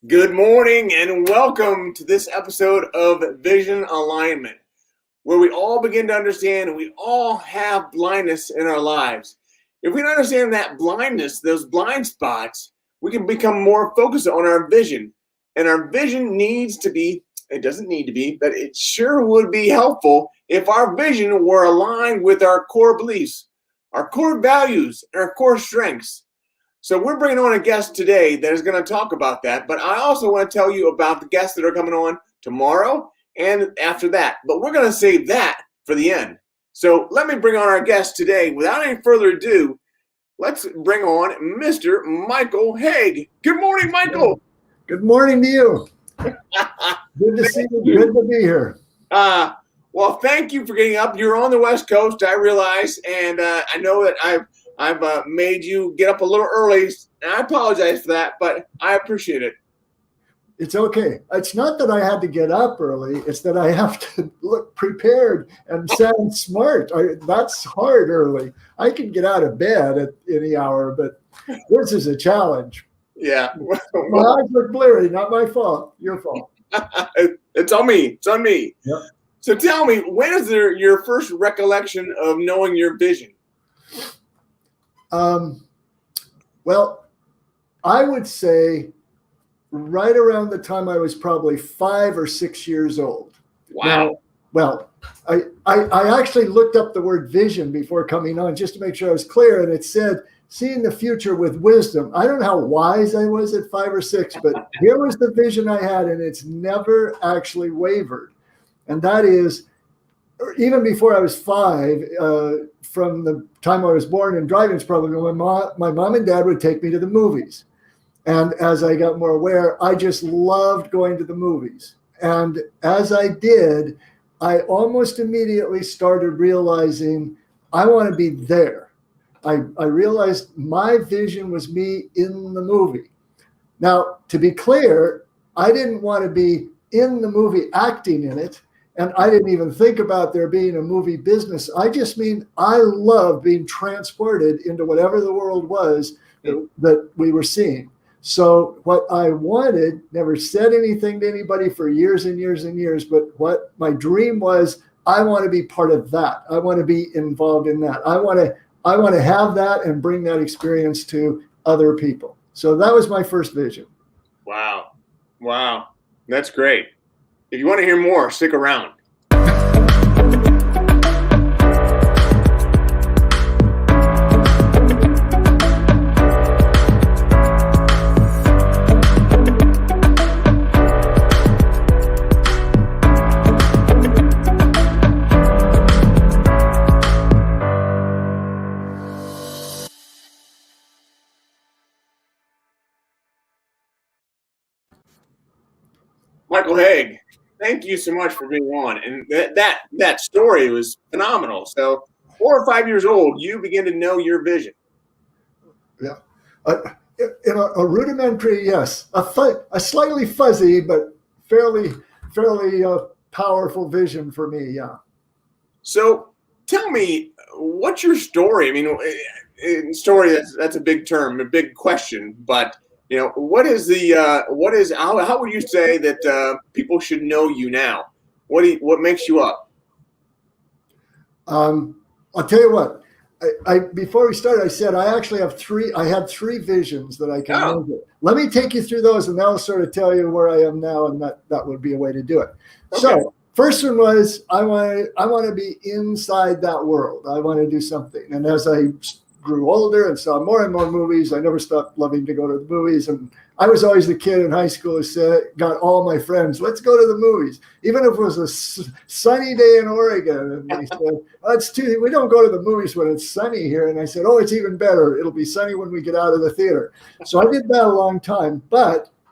Good morning and welcome to this episode of Vision Alignment, where we all begin to understand we all have blindness in our lives. If we can understand that blindness, those blind spots, we can become more focused on our vision. And our vision it doesn't need to be, but it sure would be helpful if our vision were aligned with our core beliefs, our core values, and our core strengths. So we're bringing on a guest today that is going to talk about that. But I also want to tell you about the guests that are coming on tomorrow and after that. But we're going to save that for the end. So let me bring on our guest today. Without any further ado, let's bring on Mr. Michael Hauge. Good morning, Michael. Good morning to you. Good to see you. Good to be here. Well, thank you for getting up. You're on the West Coast, I realize, and I know that I've made you get up a little early, and I apologize for that, but I appreciate it. It's okay. It's not that I had to get up early. It's that I have to look prepared and sound smart. That's hard early. I can get out of bed at any hour, but this is a challenge. Yeah. My eyes look blurry. Not my fault. Your fault. It's on me. It's on me. Yep. So tell me, when is your first recollection of knowing your vision? Well, I would say right around the time I was probably 5 or 6 years old. Wow. I actually looked up the word vision before coming on just to make sure I was clear. And it said, seeing the future with wisdom. I don't know how wise I was at 5 or 6, but here was the vision I had, and it's never actually wavered. And that is, even before I was 5, from the time I was born and driving, it's probably when my mom and dad would take me to the movies. And as I got more aware, I just loved going to the movies. And as I did, I almost immediately started realizing I want to be there. I realized my vision was me in the movie. Now, to be clear, I didn't want to be in the movie acting in it. And I didn't even think about there being a movie business. I just mean I love being transported into whatever the world was that we were seeing. So what I wanted, never said anything to anybody for years and years and years, but what my dream was, I want to be part of that. I want to be involved in that. I want to have that and bring that experience to other people. So that was my first vision. Wow. That's great. If you want to hear more, stick around. Michael Hauge, thank you so much for being on. And that story was phenomenal. So 4 or 5 years old, you begin to know your vision. Yeah. In a rudimentary, yes. A slightly fuzzy, but fairly powerful vision for me, yeah. So tell me, what's your story? I mean, story, that's a big term, a big question, but how would you say that people should know you now? What makes you up? I'll tell you what. I before we started, I said I actually have three. I had 3 visions that I can measure. Let me take you through those, and that'll sort of tell you where I am now, and that would be a way to do it. Okay. So first one was I want to be inside that world. I want to do something, and as I grew older and saw more and more movies, I never stopped loving to go to the movies. And I was always the kid in high school who got all my friends, let's go to the movies. Even if it was a sunny day in Oregon. And they said, we don't go to the movies when it's sunny here. And I said, it's even better. It'll be sunny when we get out of the theater. So I did that a long time.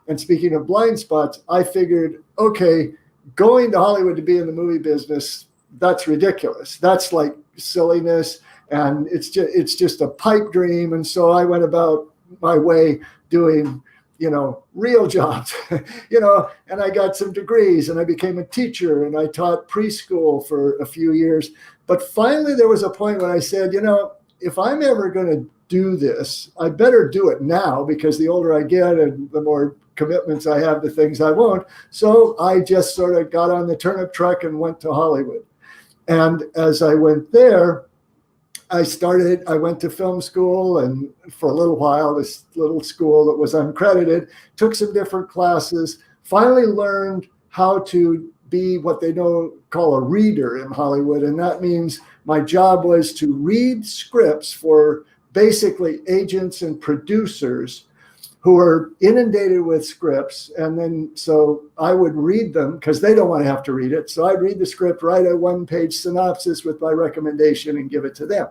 And speaking of blind spots, I figured, okay, going to Hollywood to be in the movie business, that's ridiculous. That's like silliness. And it's just a pipe dream. And so I went about my way doing, real jobs, and I got some degrees and I became a teacher and I taught preschool for a few years. But finally, there was a point when I said, if I'm ever going to do this. I better do it now because the older I get and the more commitments I have to things I won't. So I just sort of got on the turnip truck and went to Hollywood. And as I went there, I went to film school, and for a little while, this little school that was uncredited, took some different classes, finally learned how to be what they call a reader in Hollywood. And that means my job was to read scripts for basically agents and producers who are inundated with scripts. And then, so I would read them because they don't want to have to read it. So I'd read the script, write a one-page synopsis with my recommendation and give it to them.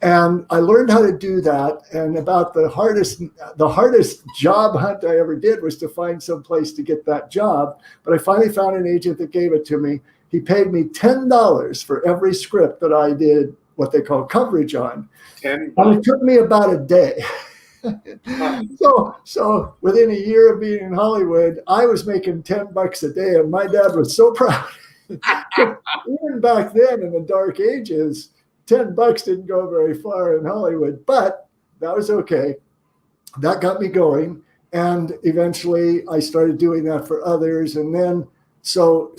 And I learned how to do that. And about the hardest job hunt I ever did was to find some place to get that job. But I finally found an agent that gave it to me. He paid me $10 for every script that I did what they call coverage on. And it took me about a day. So within a year of being in Hollywood, I was making $10 a day, and my dad was so proud. Even back then in the dark ages, $10 didn't go very far in Hollywood, but that was okay. That got me going. And eventually I started doing that for others. And then, so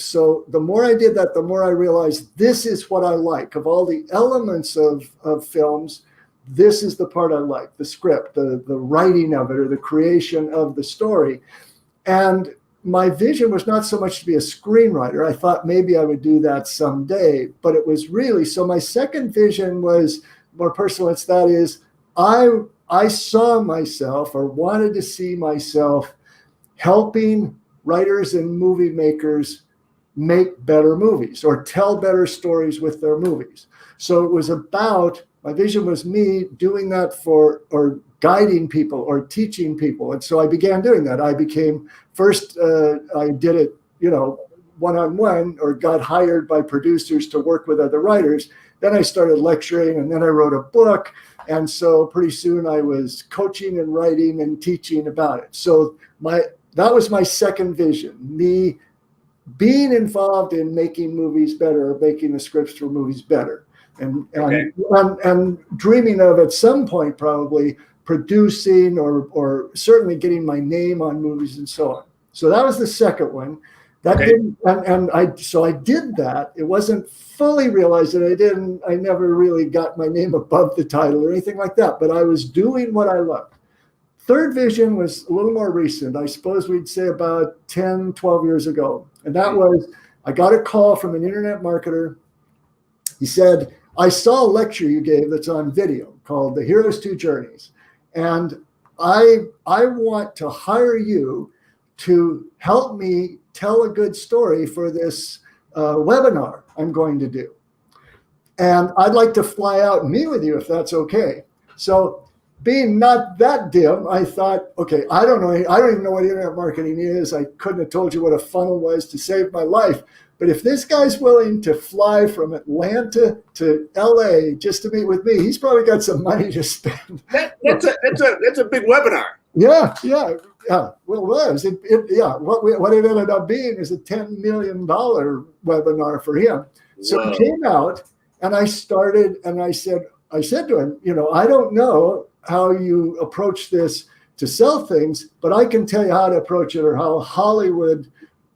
the more I did that, the more I realized this is what I like. Of all the elements of films, this is the part I like, the script, the writing of it, or the creation of the story. And my vision was not so much to be a screenwriter. I thought maybe I would do that someday, but it was really, so my second vision was more personal. It's that is, I saw myself, or wanted to see myself, helping writers and movie makers make better movies or tell better stories with their movies. So it was about, my vision was me doing that for, or guiding people or teaching people. And so I began doing that. I became, first I did it, one-on-one, or got hired by producers to work with other writers. Then I started lecturing, and then I wrote a book. And so pretty soon I was coaching and writing and teaching about it. So that was my second vision, me being involved in making movies better, making the scripts for movies better. And dreaming of, at some point, probably producing or certainly getting my name on movies and so on. So that was the second one. That didn't, so I did that. It wasn't fully realized that I never really got my name above the title or anything like that, but I was doing what I loved. Third vision was a little more recent. I suppose we'd say about 10, 12 years ago. And that was, I got a call from an internet marketer. He said, I saw a lecture you gave that's on video called The Hero's Two Journeys. And I want to hire you to help me tell a good story for this webinar I'm going to do. And I'd like to fly out and meet with you if that's okay. So being not that dim, I thought, okay, I don't even know what internet marketing is. I couldn't have told you what a funnel was to save my life. But if this guy's willing to fly from Atlanta to LA just to meet with me, he's probably got some money to spend. That's a big webinar. Yeah. Well, it was. What it ended up being is a $10 million webinar for him. So Whoa. It came out, and I started, and I said to him, I don't know how you approach this to sell things, but I can tell you how to approach it, or how Hollywood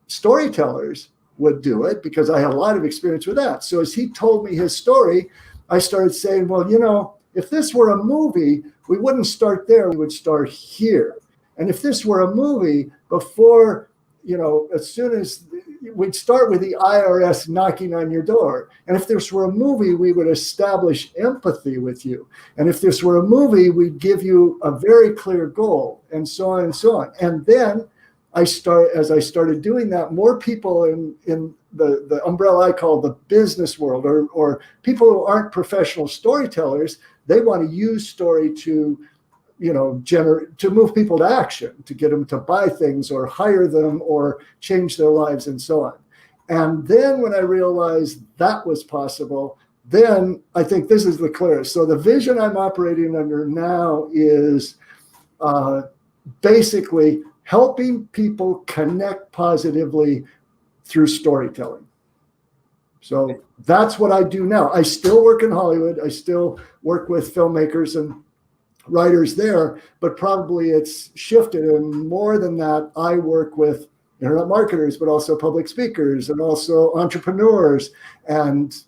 storytellers would do it, because I had a lot of experience with that. So as he told me his story, I started saying, well, if this were a movie, we wouldn't start there, we would start here. And if this were a movie, before, as soon as we'd start with the IRS knocking on your door. And if this were a movie, we would establish empathy with you. And if this were a movie, we'd give you a very clear goal, and so on and so on. And then as I started doing that, more people in the umbrella I call the business world, or people who aren't professional storytellers, they want to use story to move people to action, to get them to buy things or hire them or change their lives and so on. And then when I realized that was possible, then I think this is the clearest. So the vision I'm operating under now is basically helping people connect positively through storytelling. So that's what I do now. I still work in Hollywood. I still work with filmmakers, and writers there, but probably it's shifted. And more than that, I work with internet marketers, but also public speakers and also entrepreneurs and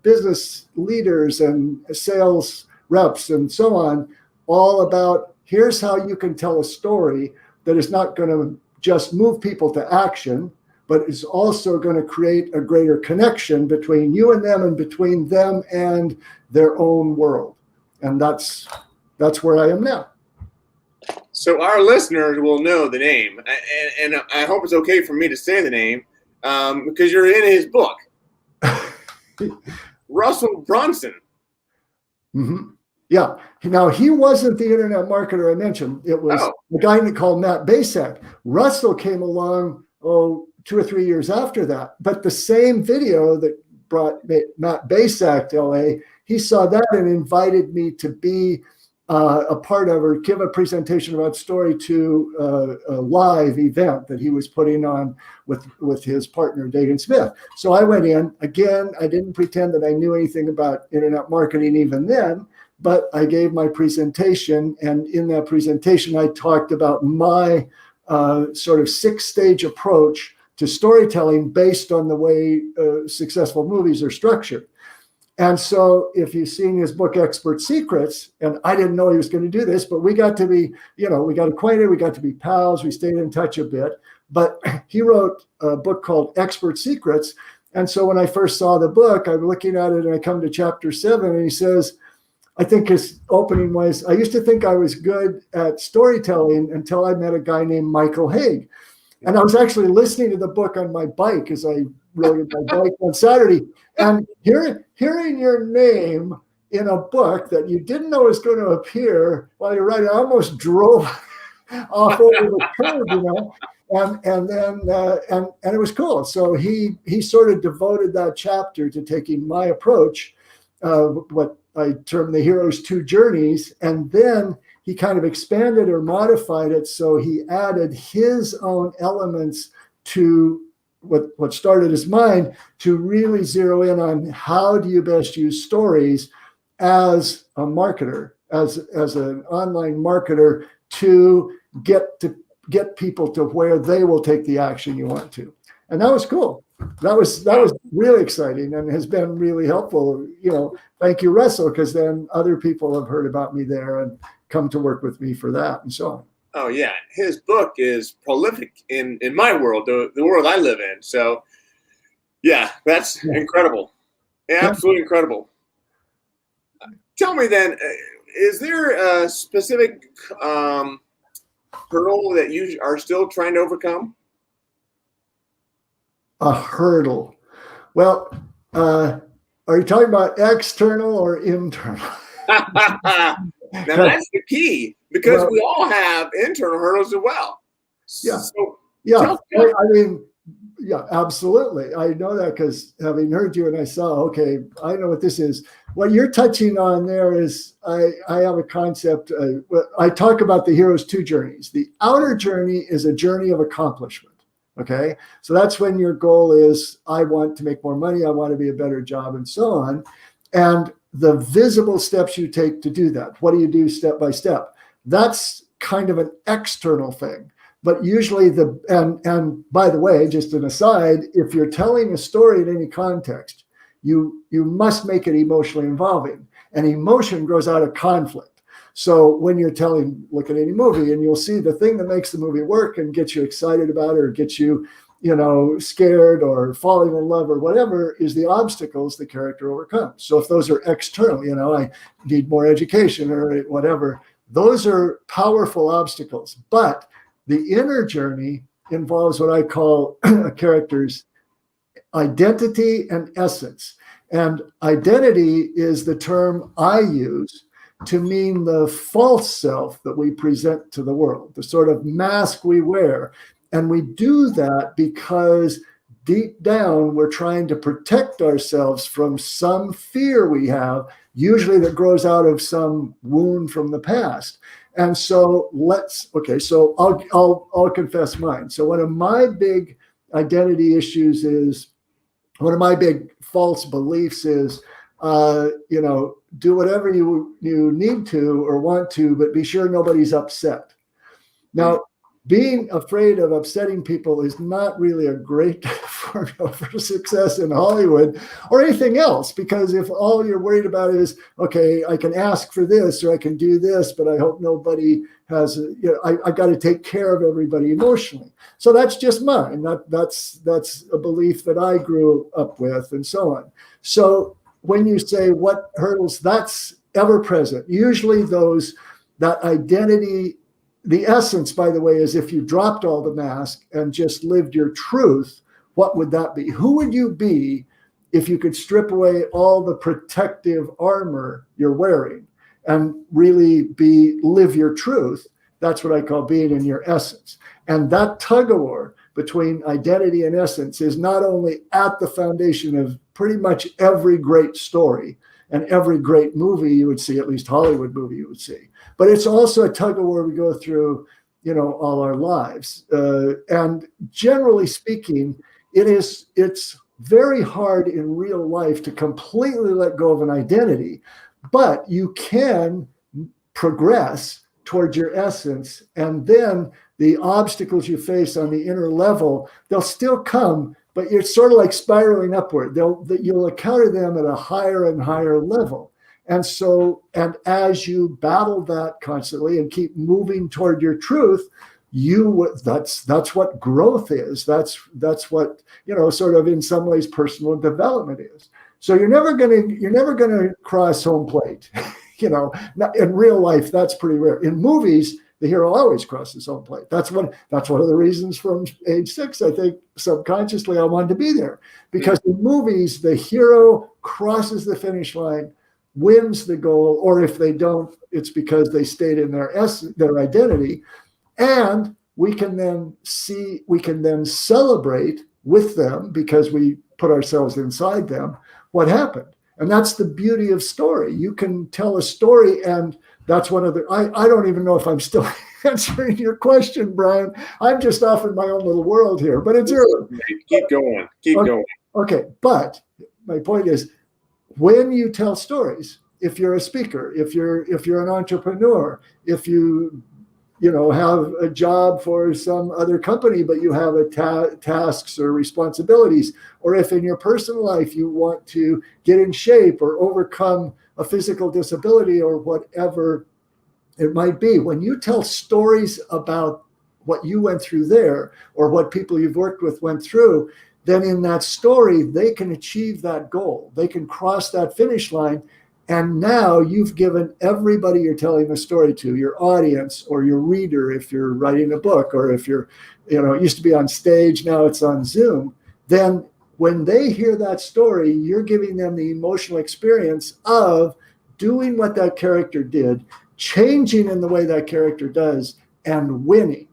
business leaders and sales reps and so on, all about here's how you can tell a story that is not going to just move people to action, but is also going to create a greater connection between you and them and between them and their own world. And that's where I am now. So our listeners will know the name, and I hope it's okay for me to say the name because you're in his book. Russell Brunson. Mm-hmm. Yeah. Now, he wasn't the internet marketer I mentioned. It was a guy called Matt Basak. Russell came along, 2 or 3 years after that. But the same video that brought Matt Basak to LA, he saw that and invited me to be a part of or give a presentation about story to a live event that he was putting on with his partner, Dagan Smith. So I went in. Again, I didn't pretend that I knew anything about internet marketing even then, but I gave my presentation. And in that presentation, I talked about my sort of 6-stage approach to storytelling based on the way successful movies are structured. And so if you've seen his book, Expert Secrets, and I didn't know he was going to do this, but we got to be, we got acquainted, we got to be pals, we stayed in touch a bit. But he wrote a book called Expert Secrets. And so when I first saw the book, I'm looking at it and I come to chapter 7 and he says, I think his opening was, I used to think I was good at storytelling until I met a guy named Michael Hauge. And I was actually listening to the book on my bike as I rode my bike on Saturday. And hearing your name in a book that you didn't know was going to appear while you're writing, I almost drove off over the curb, and then it was cool. So he sort of devoted that chapter to taking my approach, what I term the hero's 2 journeys, and then he kind of expanded or modified it. So he added his own elements to what started as mine to really zero in on how do you best use stories as a marketer, as an online marketer to get people to where they will take the action you want to. And that was cool. That was really exciting and has been really helpful. Thank you, Russell, because then other people have heard about me there and come to work with me for that and so on. Oh, yeah. His book is prolific in my world, the world I live in. So, yeah, that's incredible. Absolutely incredible. Tell me then, is there a specific hurdle that you are still trying to overcome? A hurdle. Well, are you talking about external or internal? Now that's the key, because we all have internal hurdles as well. Yeah. So, yeah, absolutely. I know that because having heard you and I saw, okay, I know what this is. What you're touching on there is I have a concept. I talk about the hero's 2 journeys. The outer journey is a journey of accomplishment. Okay. So that's when your goal is, I want to make more money. I want to be a better job and so on. And the visible steps you take to do that. What do you do step by step? That's kind of an external thing. But usually and by the way, just an aside, if you're telling a story in any context, you must make it emotionally involving. And emotion grows out of conflict. So when you're look at any movie and you'll see the thing that makes the movie work and gets you excited about it or gets you, scared or falling in love or whatever is the obstacles the character overcomes. So if those are external, I need more education or whatever, those are powerful obstacles. But the inner journey involves what I call a character's identity and essence. And identity is the term I use to mean the false self that we present to the world, the sort of mask we wear. And we do that because deep down, we're trying to protect ourselves from some fear we have, usually that grows out of some wound from the past. And so so I'll confess mine. So one of my big identity issues is, one of my big false beliefs is do whatever you need to or want to, but be sure nobody's upset. Now, being afraid of upsetting people is not really a great formula for success in Hollywood or anything else, because if all you're worried about is, okay, I can ask for this or I can do this, but I hope nobody has, I got to take care of everybody emotionally. So that's just mine. That's a belief that I grew up with and so on. So when you say what hurdles, that's ever present. Usually that identity. The essence, by the way, is if you dropped all the mask and just lived your truth, what would that be? Who would you be if you could strip away all the protective armor you're wearing and really live your truth? That's what I call being in your essence. And that tug of war between identity and essence is not only at the foundation of pretty much every great story and every great movie you would see, at least Hollywood movie you would see, but it's also a tug of war we go through, all our lives. And generally speaking, it's very hard in real life to completely let go of an identity, but you can progress towards your essence. And then the obstacles you face on the inner level, they'll still come, but you're sort of like spiraling upward. You'll encounter them at a higher and higher level. And as you battle that constantly and keep moving toward your truth, that's what growth is. That's what, sort of in some ways personal development is. So you're never gonna cross home plate. In real life, that's pretty rare. In movies, the hero always crosses home plate. That's one of the reasons from age 6, I think subconsciously I wanted to be there, because in movies, the hero crosses the finish line, wins the goal, or if they don't, it's because they stayed in their identity. And we can then celebrate with them because we put ourselves inside them what happened. And that's the beauty of story. You can tell a story, and that's one of the, I don't even know if I'm still answering your question, Brian. I'm just off in my own little world here, but it's early. Keep going. Keep going. Okay. But my point is, when you tell stories, if you're a speaker, if you're an entrepreneur, if you have a job for some other company, but you have tasks or responsibilities, or if in your personal life you want to get in shape or overcome a physical disability or whatever it might be, when you tell stories about what you went through there or what people you've worked with went through, then in that story, they can achieve that goal. They can cross that finish line. And now you've given everybody you're telling the story to, your audience or your reader, if you're writing a book, or if you're, it used to be on stage, now it's on Zoom. Then when they hear that story, you're giving them the emotional experience of doing what that character did, changing in the way that character does, and winning.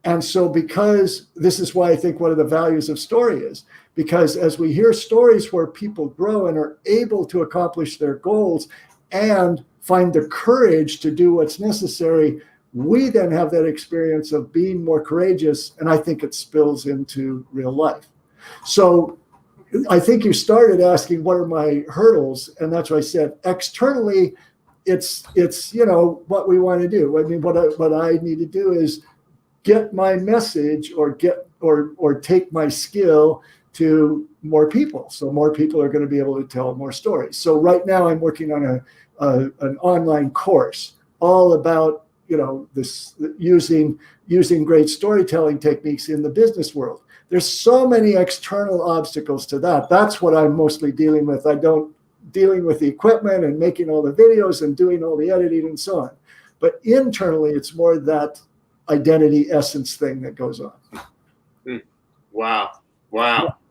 And so, because this is why I think one of the values of story is, because as we hear stories where people grow and are able to accomplish their goals and find the courage to do what's necessary, we then have that experience of being more courageous. And I think it spills into real life. So I think you started asking, what are my hurdles? And that's what I said. Externally, it's what we want to do. I mean, what I need to do is get my message or take my skill to more people. So more people are going to be able to tell more stories. So right now I'm working on an online course all about, this using great storytelling techniques in the business world. There's so many external obstacles to that. That's what I'm mostly dealing with. Dealing with the equipment and making all the videos and doing all the editing and so on. But internally, it's more that identity essence thing that goes on. Wow.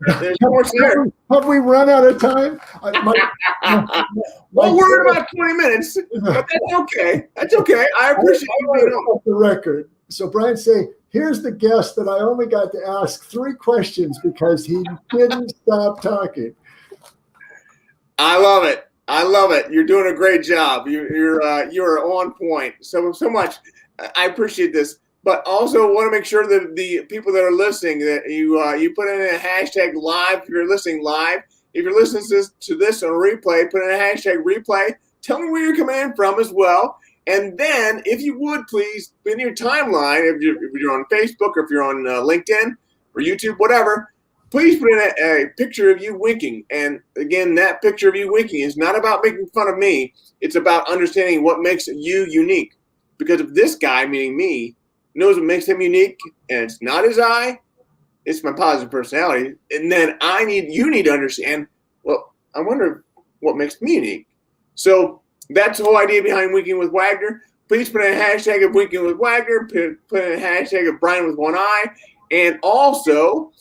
Have we run out of time? Well, we're at about 20 minutes, but that's okay. That's okay. I appreciate you being on the record. So Brian say, here's the guest that I only got to ask 3 questions because he didn't stop talking. I love it. You're doing a great job. You're on point. So much. I appreciate this. But also want to make sure that the people that are listening, that you put in a hashtag live if you're listening live, if you're listening to this on a replay, put in a hashtag replay. Tell me where you're coming in from as well. And then, if you would, please, in your timeline, if you're on Facebook or if you're on LinkedIn or YouTube, whatever, please put in a picture of you winking. And again, that picture of you winking is not about making fun of me. It's about understanding what makes you unique. Because if this guy, meaning me, knows what makes him unique, and it's not his eye, it's my positive personality, and then you need to understand, well, I wonder what makes me unique. So that's the whole idea behind Winking with Wagner. Please put in a hashtag of Winking with Wagner, put in a hashtag of Brian with one eye, and also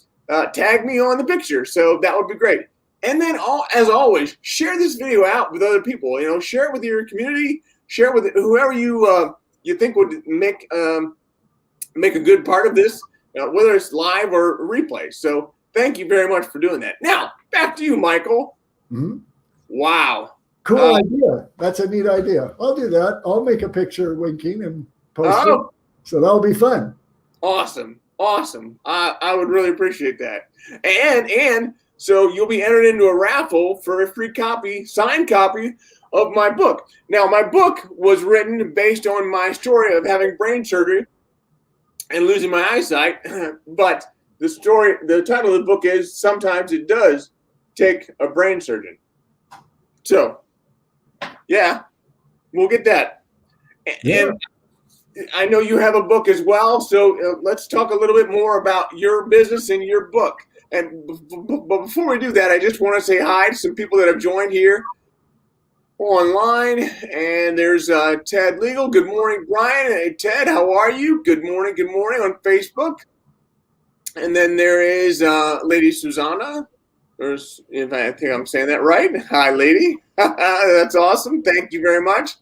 tag me on the picture. So that would be great. And then, as always, share this video out with other people. Share it with your community. Share it with whoever you think would make a good part of this, whether it's live or replay. So thank you very much for doing that. Now, back to you, Michael. Mm-hmm. Wow. Cool idea. That's a neat idea. I'll do that. I'll make a picture winking and post it. So that'll be fun. Awesome. I would really appreciate that. And so you'll be entered into a raffle for a free signed copy of my book. Now, my book was written based on my story of having brain surgery and losing my eyesight. But the title of the book is Sometimes It Does Take a Brain Surgeon. So, yeah, we'll get that. Yeah. And I know you have a book as well. So let's talk a little bit more about your business and your book. But before we do that, I just want to say hi to some people that have joined here online. And there's Ted Legal. Good morning, Brian. Hey, Ted, how are you? Good morning on Facebook. And then there is Lady Susanna. If I think I'm saying that right. Hi, lady. That's awesome. Thank you very much.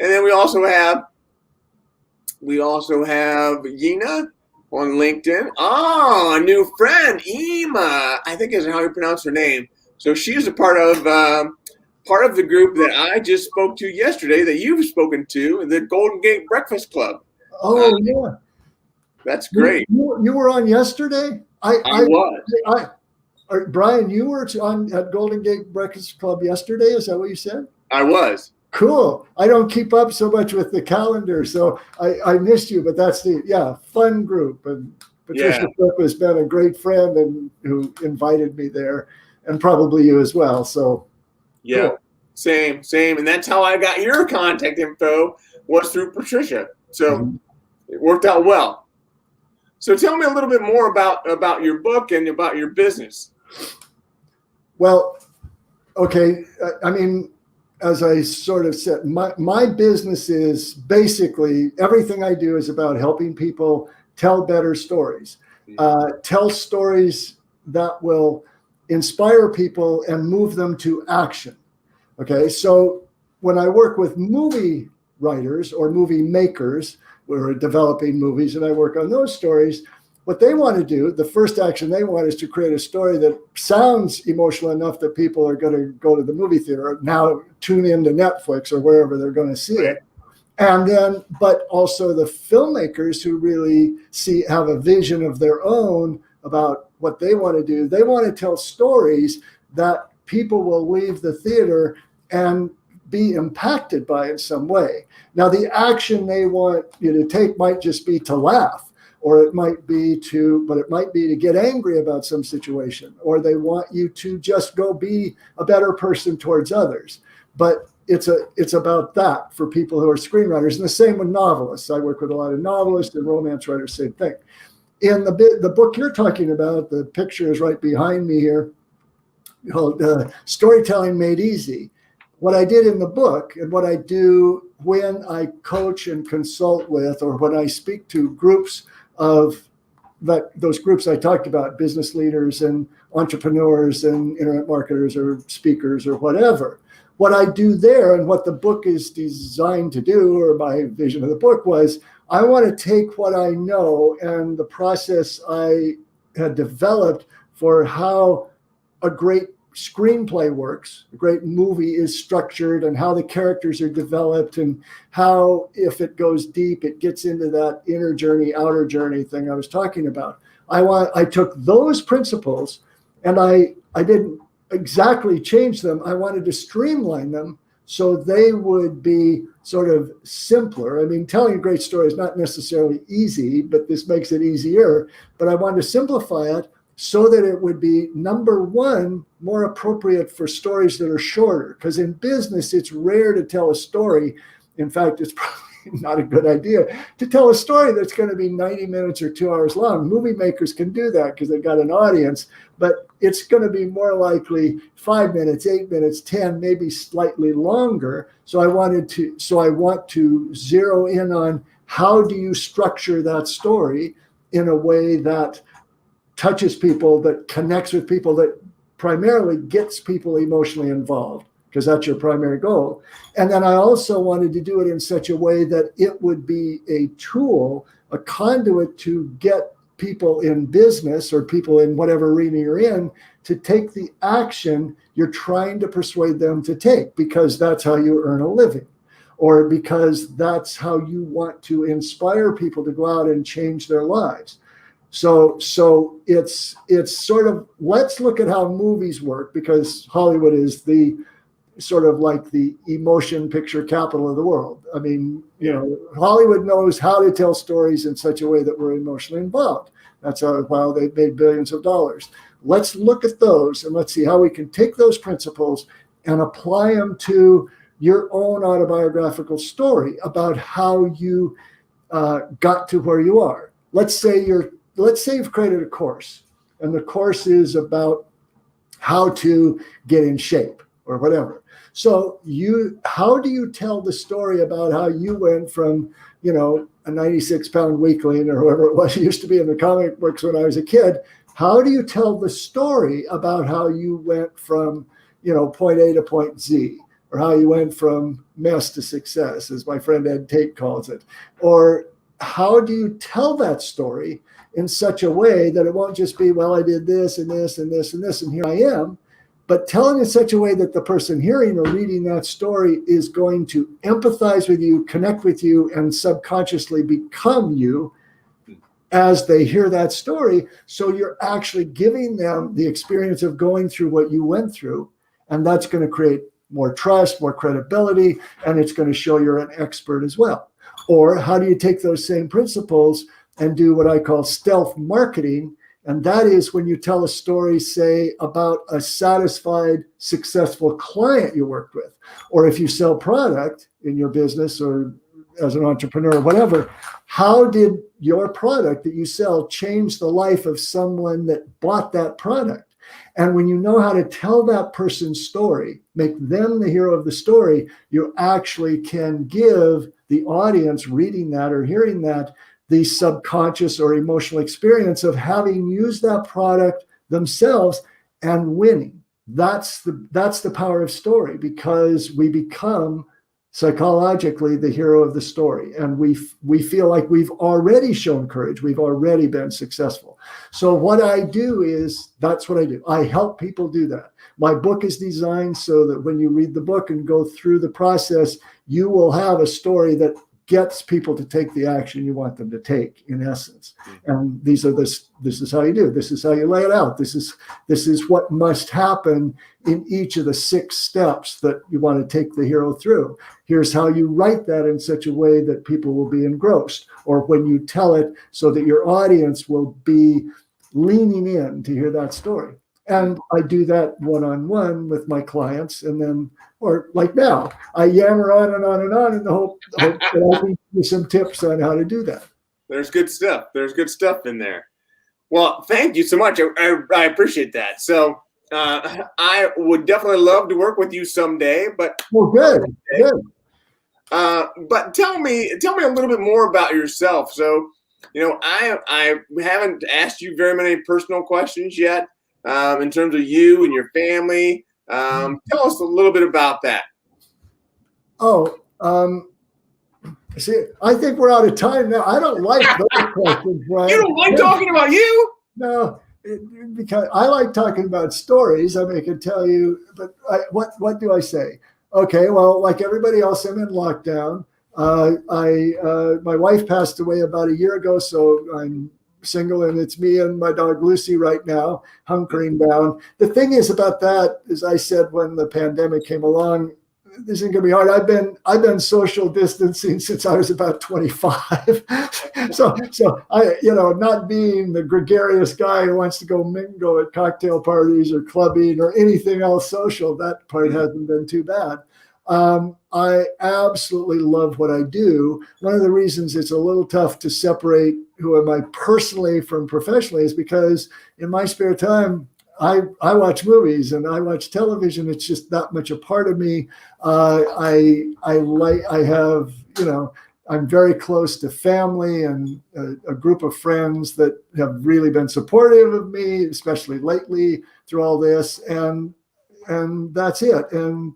And then we also have Yina on LinkedIn. A new friend, Ema. I think is how you pronounce her name. So she's a part of the group that I just spoke to yesterday, that you've spoken to, the Golden Gate Breakfast Club. Oh, yeah. That's great. You were on yesterday? I was. Brian, you were at Golden Gate Breakfast Club yesterday? Is that what you said? I was. Cool. I don't keep up so much with the calendar, so I missed you, but that's fun group. And Patricia Cook has been a great friend and who invited me there, and probably you as well. So yeah, cool. Same. And that's how I got your contact info, was through Patricia. So It worked out well. So tell me a little bit more about your book and about your business. Well, okay. I mean, as I sort of said, my business is basically everything I do is about helping people tell better stories, tell stories that will inspire people and move them to action. Okay, so when I work with movie writers or movie makers, we're developing movies and I work on those stories, what they want to do, the first action they want is to create a story that sounds emotional enough that people are going to go to the movie theater or now tune into Netflix or wherever they're going to see it. And then, but also the filmmakers who really have a vision of their own about what they want to do. They want to tell stories that people will leave the theater and be impacted by in some way. Now, the action they want you to take might just be to laugh. Or it might be to get angry about some situation, or they want you to just go be a better person towards others. But it's about that for people who are screenwriters, and the same with novelists. I work with a lot of novelists and romance writers, same thing. In the book you're talking about, the picture is right behind me here, called Storytelling Made Easy. What I did in the book and what I do when I coach and consult with, or when I speak to groups of those groups I talked about, business leaders and entrepreneurs and internet marketers or speakers or whatever. What I do there and what the book is designed to do, or my vision of the book was, I want to take what I know and the process I had developed for how a great screenplay works, a great movie is structured, and how the characters are developed, and how, if it goes deep, it gets into that inner journey, outer journey thing I was talking about. I took those principles and I didn't exactly change them. I wanted to streamline them so they would be sort of simpler. I mean, telling a great story is not necessarily easy, but this makes it easier. But I wanted to simplify it so that it would be, number one, more appropriate for stories that are shorter. Because in business, it's rare to tell a story. In fact, it's probably not a good idea to tell a story that's going to be 90 minutes or 2 hours long. Movie makers can do that because they've got an audience, but it's going to be more likely 5 minutes, 8 minutes, 10, maybe slightly longer. So I want to zero in on how do you structure that story in a way that touches people, that connects with people, that primarily gets people emotionally involved, because that's your primary goal. And then I also wanted to do it in such a way that it would be a tool, a conduit to get people in business or people in whatever arena you're in to take the action you're trying to persuade them to take, because that's how you earn a living, or because that's how you want to inspire people to go out and change their lives. So it's sort of, let's look at how movies work, because Hollywood is the sort of like the emotion picture capital of the world. I mean, Hollywood knows how to tell stories in such a way that we're emotionally involved. That's why they've made billions of dollars. Let's look at those and let's see how we can take those principles and apply them to your own autobiographical story about how you got to where you are. Let's say you've created a course, and the course is about how to get in shape or whatever. So how do you tell the story about how you went from, a 96-pound weakling or whoever it was it used to be in the comic books when I was a kid? How do you tell the story about how you went from, point A to point Z, or how you went from mess to success, as my friend Ed Tate calls it? Or how do you tell that story in such a way that it won't just be, well, I did this and this and this and this, and here I am, but telling in such a way that the person hearing or reading that story is going to empathize with you, connect with you, and subconsciously become you as they hear that story. So you're actually giving them the experience of going through what you went through, and that's going to create more trust, more credibility, and it's going to show you're an expert as well. Or how do you take those same principles and do what I call stealth marketing? And that is when you tell a story, say, about a satisfied, successful client you worked with, or if you sell product in your business or as an entrepreneur or whatever, how did your product that you sell change the life of someone that bought that product? And when you know how to tell that person's story, make them the hero of the story, you actually can give the audience reading that or hearing that the subconscious or emotional experience of having used that product themselves and winning. That's the power of story, because we become psychologically the hero of the story, and we feel like we've already shown courage, we've already been successful. So what I do is, that's what I do. I help people do that. My book is designed so that when you read the book and go through the process, you will have a story that gets people to take the action you want them to take, in essence. And this is how you do. This is how you lay it out. This is what must happen in each of the 6 steps that you want to take the hero through. Here's how you write that in such a way that people will be engrossed, or when you tell it so that your audience will be leaning in to hear that story. And I do that one-on-one with my clients, and then, or like now, I yammer on and on and on in the hope that I can give you some tips on how to do that. There's good stuff. There's good stuff in there. Well, thank you so much. I appreciate that. So I would definitely love to work with you someday. But good. But tell me a little bit more about yourself. So, I haven't asked you very many personal questions yet. In terms of you and your family. Tell us a little bit about that. See, I think we're out of time now. I don't like those questions, Brian. You don't like talking about you? No, because I like talking about stories. I mean, I can tell you, but what do I say? Okay, well, like everybody else, I'm in lockdown. My wife passed away about a year ago, so I'm single, and it's me and my dog Lucy right now, hunkering down. The thing is about that, as I said when the pandemic came along, this isn't gonna be hard. I've been social distancing since I was about 25. so I, not being the gregarious guy who wants to go mingle at cocktail parties or clubbing or anything else social, that part hasn't been too bad. I absolutely love what I do. One of the reasons it's a little tough to separate who am I personally from professionally is because in my spare time, I watch movies and I watch television. It's just that much a part of me. I'm very close to family and a group of friends that have really been supportive of me, especially lately through all this. And that's it. And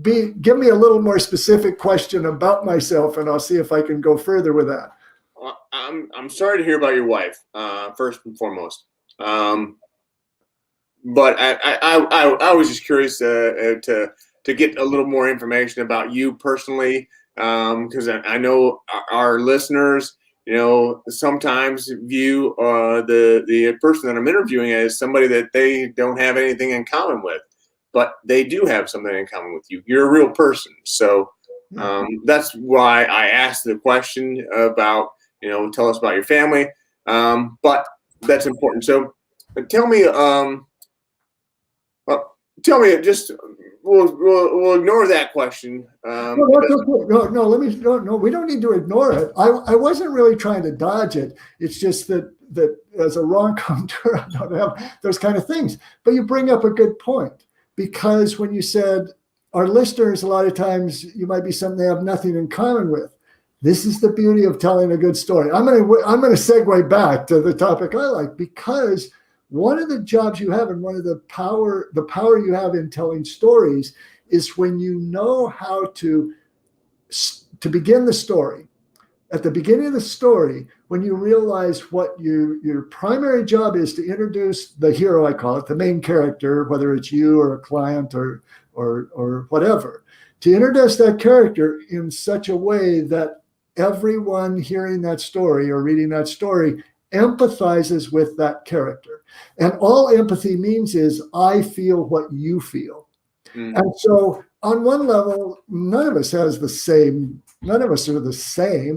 give me a little more specific question about myself, and I'll see if I can go further with that. Well, I'm sorry to hear about your wife, first and foremost. But I was just curious to get a little more information about you personally, because I know our listeners, sometimes view the person that I'm interviewing as somebody that they don't have anything in common with, but they do have something in common with you. You're a real person, so that's why I asked the question about tell us about your family, but that's important. So tell me. Tell me, just we'll ignore that question. No, we don't need to ignore it. I wasn't really trying to dodge it. It's just that as a rom-com-ter, I don't have those kind of things. But you bring up a good point, because when you said our listeners, a lot of times you might be something they have nothing in common with. This is the beauty of telling a good story. I'm going to segue back to the topic I like, because one of the jobs you have and one of the power you have in telling stories is when you know how to begin the story. At the beginning of the story, when you realize what your primary job is to introduce the hero, I call it, the main character, whether it's you or a client or whatever, to introduce that character in such a way that everyone hearing that story or reading that story empathizes with that character. And all empathy means is I feel what you feel. And so on one level, none of us are the same.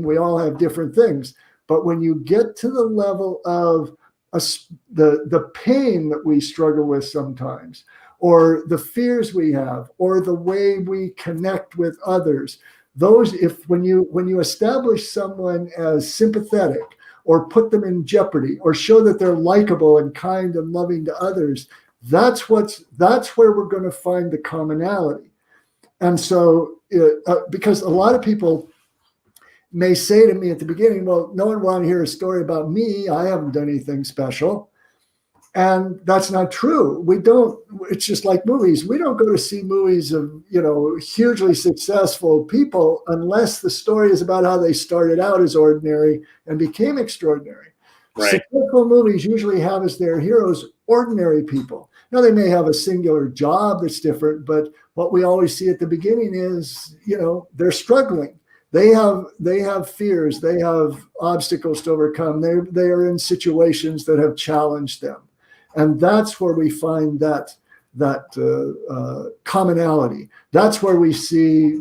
We all have different things. But when you get to the level of the pain that we struggle with sometimes, or the fears we have, or the way we connect with others, when you establish someone as sympathetic, or put them in jeopardy, or show that they're likable and kind and loving to others, that's where we're going to find the commonality. And so, because a lot of people may say to me at the beginning, well, no one wants to hear a story about me. I haven't done anything special. And that's not true. We don't. It's just like movies. We don't go to see movies of hugely successful people unless the story is about how they started out as ordinary and became extraordinary. Right. Successful movies usually have as their heroes ordinary people. Now they may have a singular job that's different, but what we always see at the beginning is they're struggling. They have fears. They have obstacles to overcome. They are in situations that have challenged them. And that's where we find that commonality. That's where we see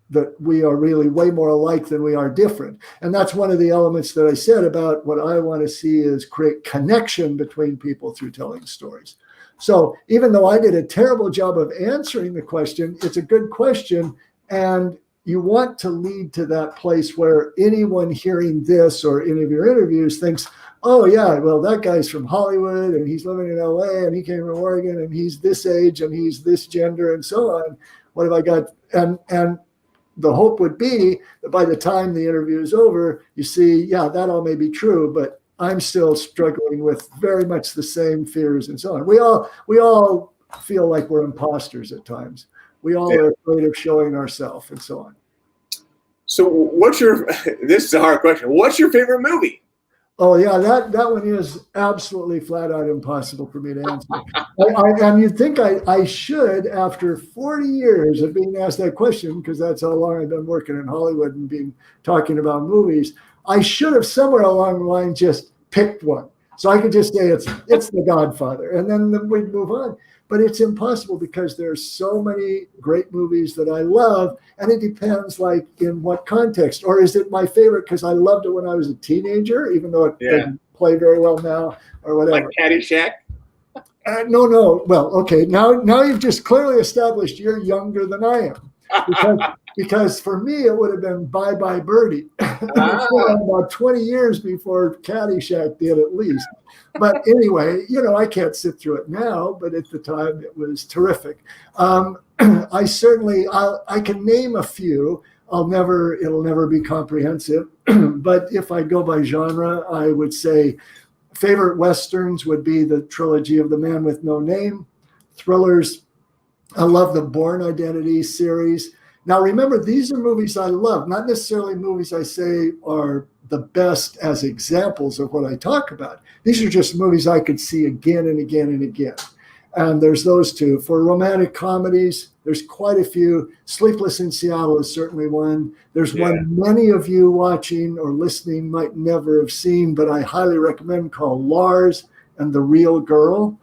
that we are really way more alike than we are different. And that's one of the elements that I said about what I want to see is create connection between people through telling stories. So even though I did a terrible job of answering the question, it's a good question. And you want to lead to that place where anyone hearing this or any of your interviews thinks, oh yeah, well, that guy's from Hollywood and he's living in LA and he came from Oregon and he's this age and he's this gender and so on. What have I got? And the hope would be that by the time the interview is over, you see, yeah, that all may be true, but I'm still struggling with very much the same fears and so on. We all feel like we're imposters at times. We all are afraid of showing ourselves and so on. So this is a hard question. What's your favorite movie? Oh yeah, that one is absolutely flat out impossible for me to answer. And you'd think I should, after 40 years of being asked that question, because that's how long I've been working in Hollywood and talking about movies, I should have somewhere along the line just picked one. So I could just say it's The Godfather, and then we'd move on. But it's impossible because there's so many great movies that I love, and it depends like in what context. Or is it my favorite because I loved it when I was a teenager, even though it doesn't play very well now or whatever. Like Caddyshack? No. Well, okay. Now you've just clearly established you're younger than I am. Because for me, it would have been Bye Bye Birdie. About 20 years before Caddyshack did, at least. But anyway, I can't sit through it now, but at the time it was terrific. I can name a few. It'll never be comprehensive. But if I go by genre, I would say favorite Westerns would be the trilogy of The Man with No Name. Thrillers, I love the Bourne Identity series. Now, remember, these are movies I love, not necessarily movies I say are the best as examples of what I talk about. These are just movies I could see again and again and again. And there's those two. For romantic comedies, there's quite a few. Sleepless in Seattle is certainly one. There's one many of you watching or listening might never have seen, but I highly recommend, called Lars and the Real Girl.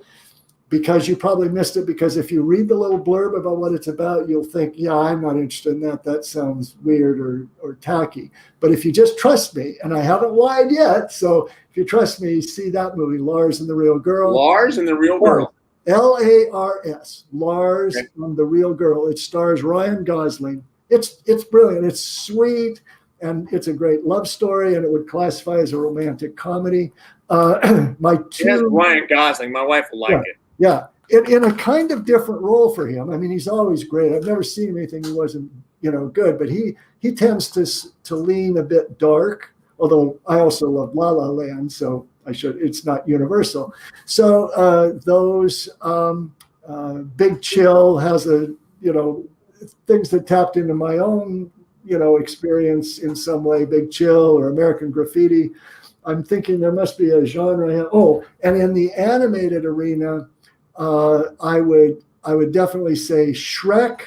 Because you probably missed it, because if you read the little blurb about what it's about, you'll think, yeah, I'm not interested in that. That sounds weird or tacky. But if you just trust me, and I haven't lied yet, so if you trust me, see that movie, Lars and the Real Girl. Lars and the Real Girl. Lars, Lars and the Real Girl. It stars Ryan Gosling. It's brilliant. It's sweet, and it's a great love story, and it would classify as a romantic comedy. Ryan Gosling. My wife will like it. Yeah, in a kind of different role for him. I mean, he's always great. I've never seen anything he wasn't, good. But he tends to lean a bit dark. Although I also love La La Land, so it's not universal. So those Big Chill has things that tapped into my own experience in some way. Big Chill or American Graffiti. I'm thinking there must be a genre. Oh, and in the animated arena, I would definitely say Shrek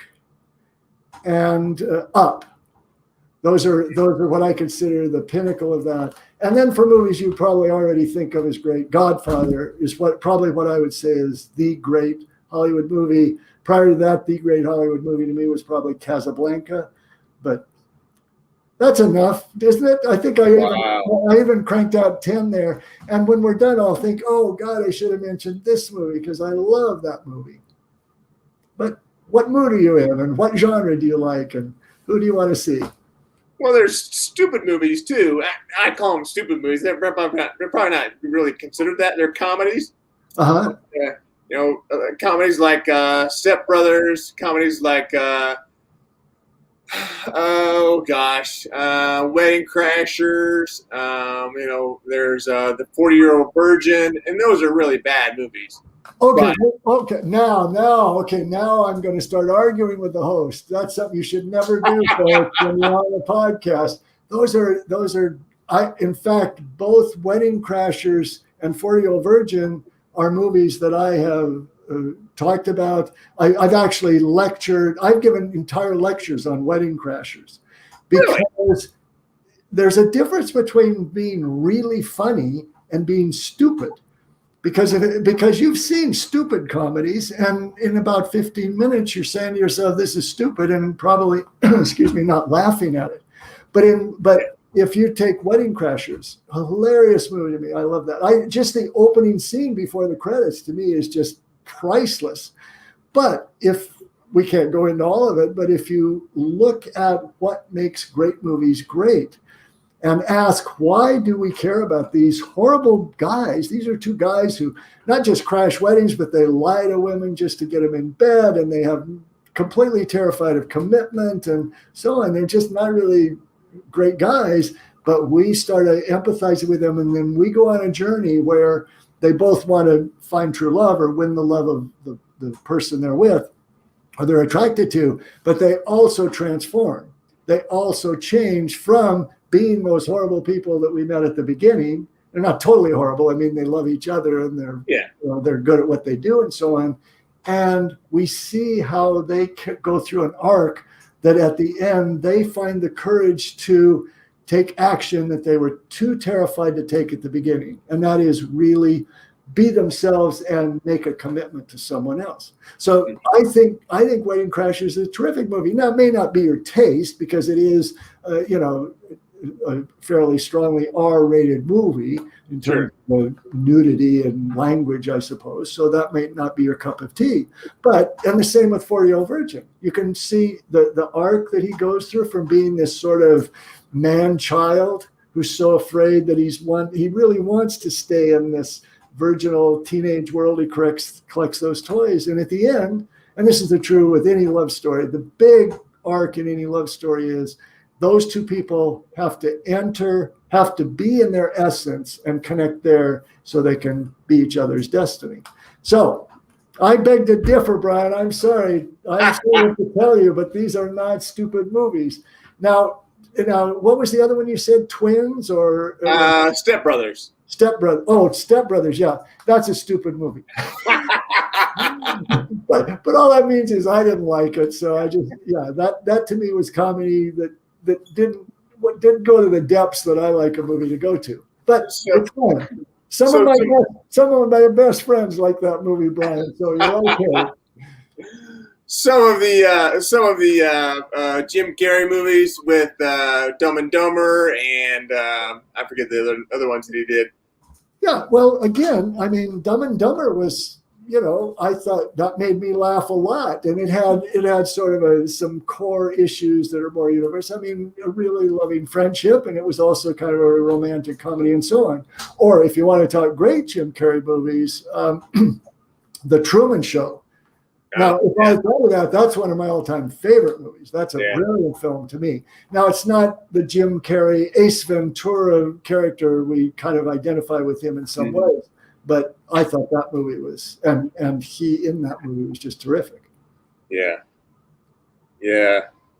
and Up. Those are what I consider the pinnacle of that. And then for movies you probably already think of as great, Godfather is probably what I would say is the great Hollywood movie. Prior to that, the great Hollywood movie to me was probably Casablanca, but that's enough, isn't it? I think I even cranked out 10 there. And when we're done, I'll think, oh, God, I should have mentioned this movie because I love that movie. But what mood are you in, and what genre do you like, and who do you want to see? Well, there's stupid movies, too. I call them stupid movies. They're probably not really considered that. They're comedies. Uh-huh. Comedies like Step Brothers, comedies like... Wedding Crashers, there's the 40-Year-Old Virgin, and those are really bad movies. Okay. Now I'm going to start arguing with the host. That's something you should never do, folks, when you're on the podcast. Those are in fact, both Wedding Crashers and 40-Year-Old Virgin are movies that I have talked about. I've actually lectured. I've given entire lectures on Wedding Crashers because there's a difference between being really funny and being stupid. Because you've seen stupid comedies, and in about 15 minutes, you're saying to yourself, "This is stupid," and probably, not laughing at it. But if you take Wedding Crashers, a hilarious movie to me. I love that. Just the opening scene before the credits to me is just priceless. But if we can't go into all of it, but if you look at what makes great movies great and ask, why do we care about these horrible guys? These are two guys who not just crash weddings, but they lie to women just to get them in bed, and they have completely terrified of commitment and so on. They're just not really great guys, but we start empathizing with them, and then we go on a journey where they both want to find true love or win the love of the person they're with or they're attracted to, but they also transform. They also change from being those horrible people that we met at the beginning. They're not totally horrible. I mean, they love each other, and they're good at what they do and so on. And we see how they go through an arc that at the end they find the courage to take action that they were too terrified to take at the beginning. And that is really be themselves and make a commitment to someone else. So I think Wedding Crashers is a terrific movie. Now, it may not be your taste because it is, a fairly strongly R-rated movie in terms of nudity and language, I suppose. So that may not be your cup of tea. And the same with 40-Year-Old Virgin. You can see the arc that he goes through from being this sort of man-child who's so afraid that he really wants to stay in this virginal teenage world. He collects those toys. And at the end, and this is true with any love story, the big arc in any love story is those two people have to be in their essence and connect there so they can be each other's destiny. So I beg to differ, Brian. I'm sorry. I'm sorry to tell you, but these are not stupid movies. Now, what was the other one you said? Twins or Step Brothers? Step Brothers. Yeah, that's a stupid movie. but all that means is I didn't like it. So that to me was comedy that didn't go to the depths that I like a movie to go to. But it's fun. Some of my best friends like that movie, Brian. So you're okay. Some of the Jim Carrey movies with Dumb and Dumber and I forget the other ones that he did. Yeah, well, again, I mean, Dumb and Dumber was, I thought that made me laugh a lot, and it had sort of some core issues that are more universal. I mean, a really loving friendship, and it was also kind of a romantic comedy and so on. Or if you want to talk great Jim Carrey movies, The Truman Show. Now, if I thought of that, that's one of my all-time favorite movies. That's a brilliant film to me. Now, it's not the Jim Carrey, Ace Ventura character. We kind of identify with him in some ways, but I thought that movie was, and he in that movie was just terrific. Yeah.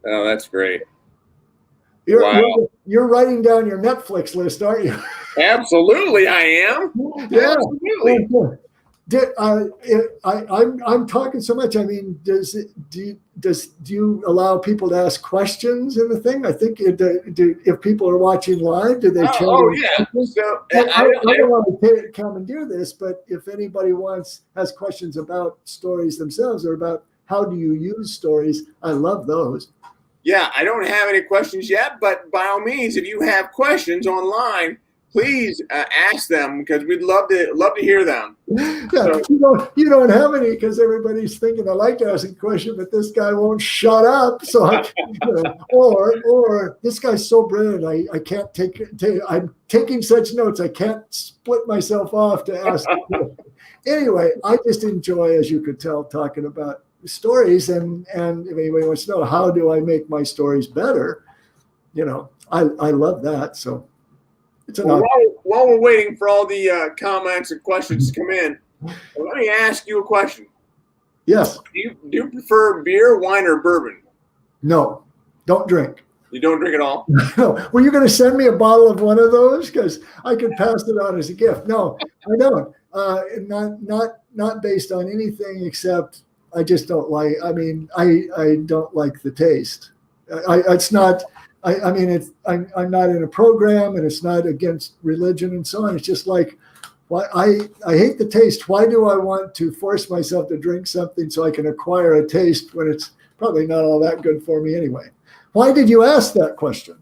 Oh, that's great. You're writing down your Netflix list, aren't you? Absolutely, I am. Yeah. Absolutely. I'm talking so much. I mean, do you allow people to ask questions in the thing? I think if people are watching live, do they? Yeah. So I don't want to commandeer this, but if anybody has questions about stories themselves or about how do you use stories, I love those. Yeah, I don't have any questions yet, but by all means, if you have questions online, please ask them because we'd love to hear them. Yeah, so, you don't have any because everybody's thinking I like to ask a question, but this guy won't shut up. So or this guy's so brilliant, I can't take. I'm taking such notes, I can't split myself off to ask. Anyway, I just enjoy, as you could tell, talking about stories, and if anybody wants to know how do I make my stories better, I love that. So. While we're waiting for all the comments and questions to come in, let me ask you a question. Yes. Do you prefer beer, wine, or bourbon? No, don't drink. You don't drink at all? No. Were you going to send me a bottle of one of those? Because I could pass it on as a gift. No, I don't. Not based on anything except I just don't like. I mean, I don't like the taste. It's not. I mean, I'm not in a program, and it's not against religion and so on. It's just like, why I hate the taste. Why do I want to force myself to drink something so I can acquire a taste when it's probably not all that good for me anyway? Why did you ask that question?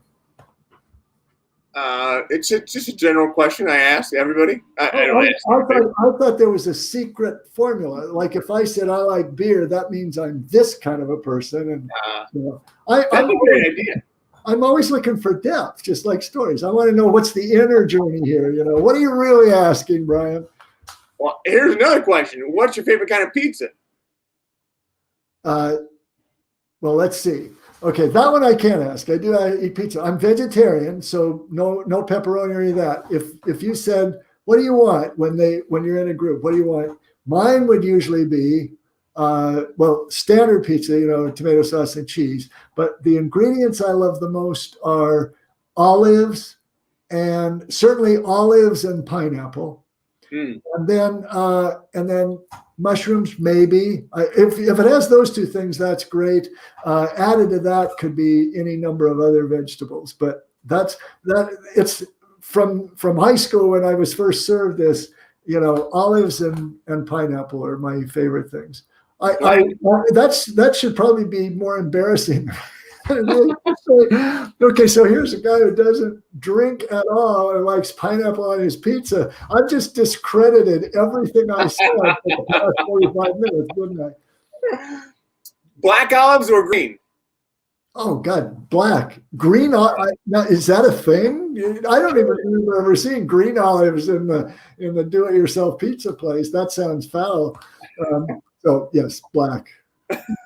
It's just a general question I ask everybody. I thought there was a secret formula. Like if I said I like beer, that means I'm this kind of a person. And that's a great idea. I'm always looking for depth, just like stories. I want to know what's the inner journey here. What are you really asking, Brian? Well, here's another question. What's your favorite kind of pizza? Well, let's see. Okay, that one I can't ask. I eat pizza. I'm vegetarian, so no pepperoni or any of that. If you said, what do you want when you're in a group? What do you want? Mine would usually be standard pizza, tomato sauce and cheese. But the ingredients I love the most are olives, and certainly olives and pineapple. And then mushrooms, maybe. If it has those two things, that's great. Added to that could be any number of other vegetables. But That's that. It's from high school when I was first served this. Olives and pineapple are my favorite things. That should probably be more embarrassing. Okay, so here's a guy who doesn't drink at all and likes pineapple on his pizza. I've just discredited everything I said for the past 45 minutes, wouldn't I? Black olives or green? Oh God, black, green. Now, is that a thing? I don't even remember ever seeing green olives in the do-it-yourself pizza place. That sounds foul. So yes, black.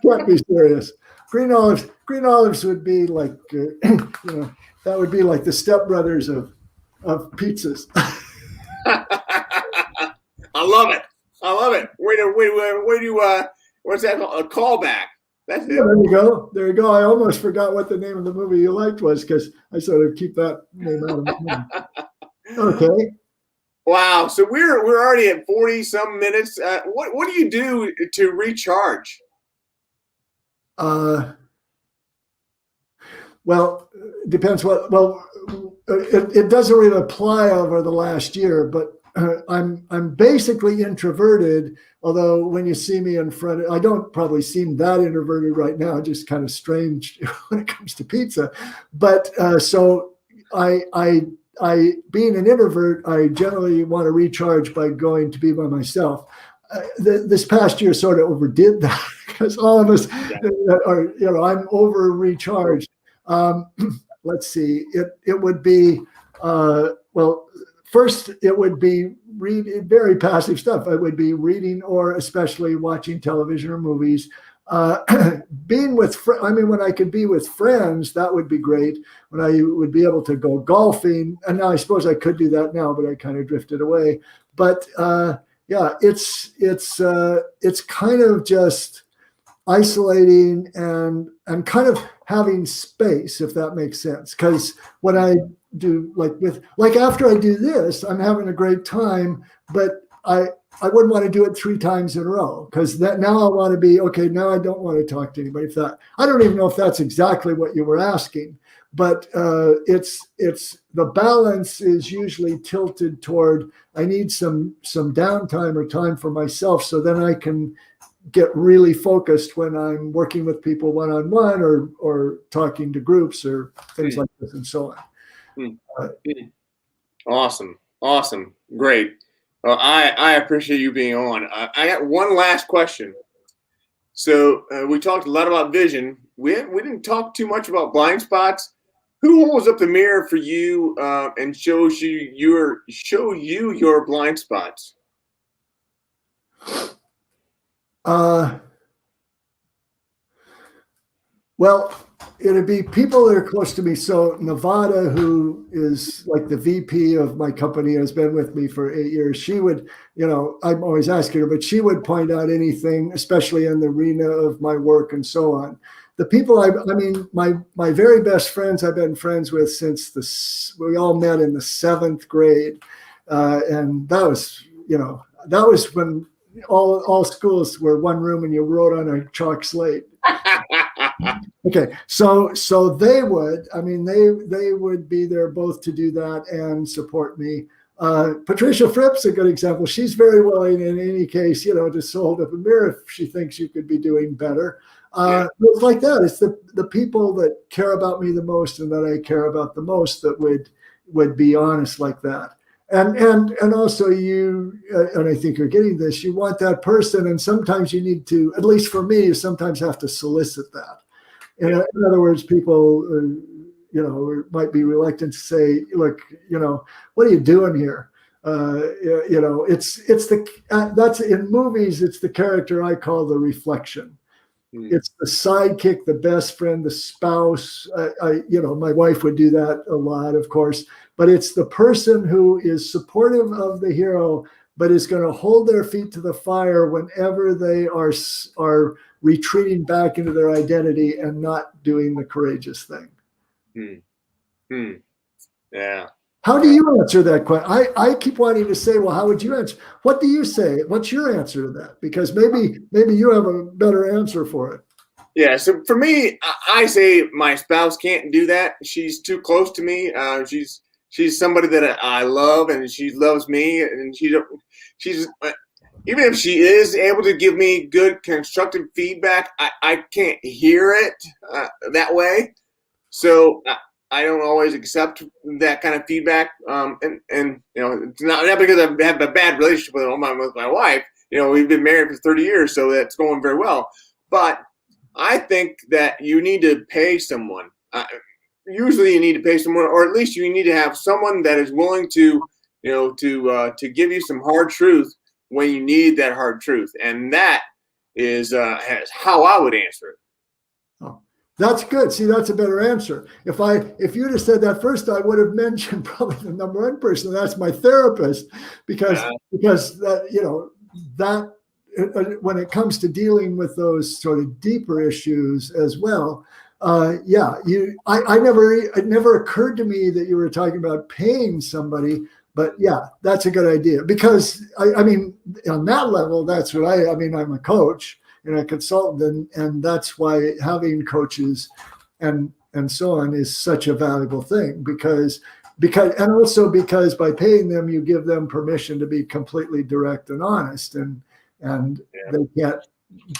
Can't be serious. Green olives would be like that would be like the stepbrothers of pizzas. I love it. Where do what's that called? A callback. That's it. Yeah, there you go. I almost forgot what the name of the movie you liked was because I sort of keep that name out of my mind. Okay. Wow. So we're already at 40 some minutes. What do you do to recharge? Well, depends what. Well, it doesn't really apply over the last year, but I'm basically introverted. Although when you see me in front, I don't probably seem that introverted right now. Just kind of strange when it comes to pizza. But so I being an introvert, I generally want to recharge by going to be by myself. This past year sort of overdid that because all of us are, I'm over recharged. Let's see, it would be, first it would be very passive stuff. I would be reading or especially watching television or movies. Being with, when I could be with friends, that would be great. When I would be able to go golfing, and now I suppose I could do that now, but I kind of drifted away. But yeah, it's kind of just isolating and kind of having space, if that makes sense. Because when I do after I do this, I'm having a great time, but I wouldn't want to do it 3 times in a row because that now I want to be okay. Now I don't want to talk to anybody. I don't even know if that's exactly what you were asking, but it's the balance is usually tilted toward I need some downtime or time for myself, so then I can get really focused when I'm working with people one-on-one or talking to groups or things like this and so on. Awesome, great. Well, I appreciate you being on. I got one last question. So we talked a lot about vision. We didn't talk too much about blind spots. Who holds up the mirror for you and show you your blind spots? Well, it'd be people that are close to me. So Nevada, who is like the VP of my company, has been with me for 8 years. She would, I'm always asking her, but she would point out anything, especially in the arena of my work and so on. The people my very best friends I've been friends with since we all met in the 7th grade. And that was when all schools were one room and you wrote on a chalk slate. Okay, so they would, they would be there both to do that and support me. Patricia Fripp's a good example. She's very willing in any case, to hold up a mirror if she thinks you could be doing better. It's like that. It's the people that care about me the most and that I care about the most that would be honest like that. And also you, and I think you're getting this, you want that person, and sometimes you need to, at least for me, you sometimes have to solicit that. In other words, people, might be reluctant to say, look, what are you doing here? That's in movies, it's the character I call the reflection. It's the sidekick, the best friend, the spouse. My wife would do that a lot, of course, but it's the person who is supportive of the hero, but is going to hold their feet to the fire whenever they are retreating back into their identity and not doing the courageous thing. Yeah. How do you answer that question? I keep wanting to say, well, how would you answer? What do you say? What's your answer to that? Because maybe you have a better answer for it. Yeah, so for me, I say my spouse can't do that. She's too close to me. She's somebody that I love, and she loves me, and she's even if she is able to give me good constructive feedback, I can't hear it that way. So I don't always accept that kind of feedback. And it's not because I have a bad relationship with my wife. We've been married for 30 years, so that's going very well. But I think that you need to pay someone. Usually, you need to pay someone, or at least you need to have someone that is willing to, to give you some hard truth when you need that hard truth, and that is how I would answer it. Oh, that's good. See, that's a better answer. If you'd have said that first, I would have mentioned probably the number one person. That's my therapist, because that, that when it comes to dealing with those sort of deeper issues as well. It never occurred to me that you were talking about paying somebody, but yeah, that's a good idea, because I mean, on that level, that's what I'm a coach and a consultant, and that's why having coaches and so on is such a valuable thing, because and also because by paying them, you give them permission to be completely direct and honest, and they can't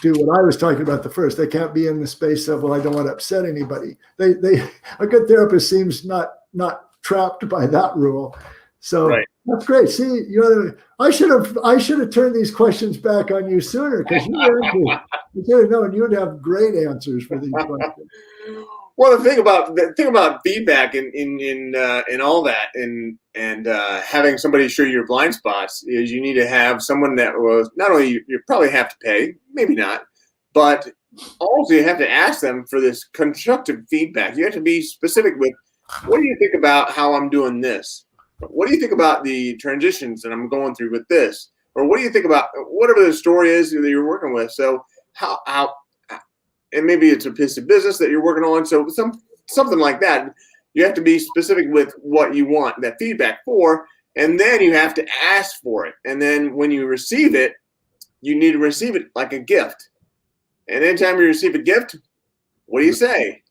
do what I was talking about the first. They can't be in the space of, well, I don't want to upset anybody. A good therapist seems not trapped by that rule. So right. That's great. See, I should have turned these questions back on you sooner, because you should have known you'd have great answers for these questions. Well, the thing about feedback in all that, and having somebody show your blind spots, is you need to have someone that was not only you probably have to pay, maybe not, but also you have to ask them for this constructive feedback. You have to be specific with, what do you think about how I'm doing this? What do you think about the transitions that I'm going through with this? Or what do you think about whatever the story is that you're working with? So how and maybe it's a piece of business that you're working on. So something like that. You have to be specific with what you want that feedback for, and then you have to ask for it. And then when you receive it, you need to receive it like a gift. And anytime you receive a gift, what do you say?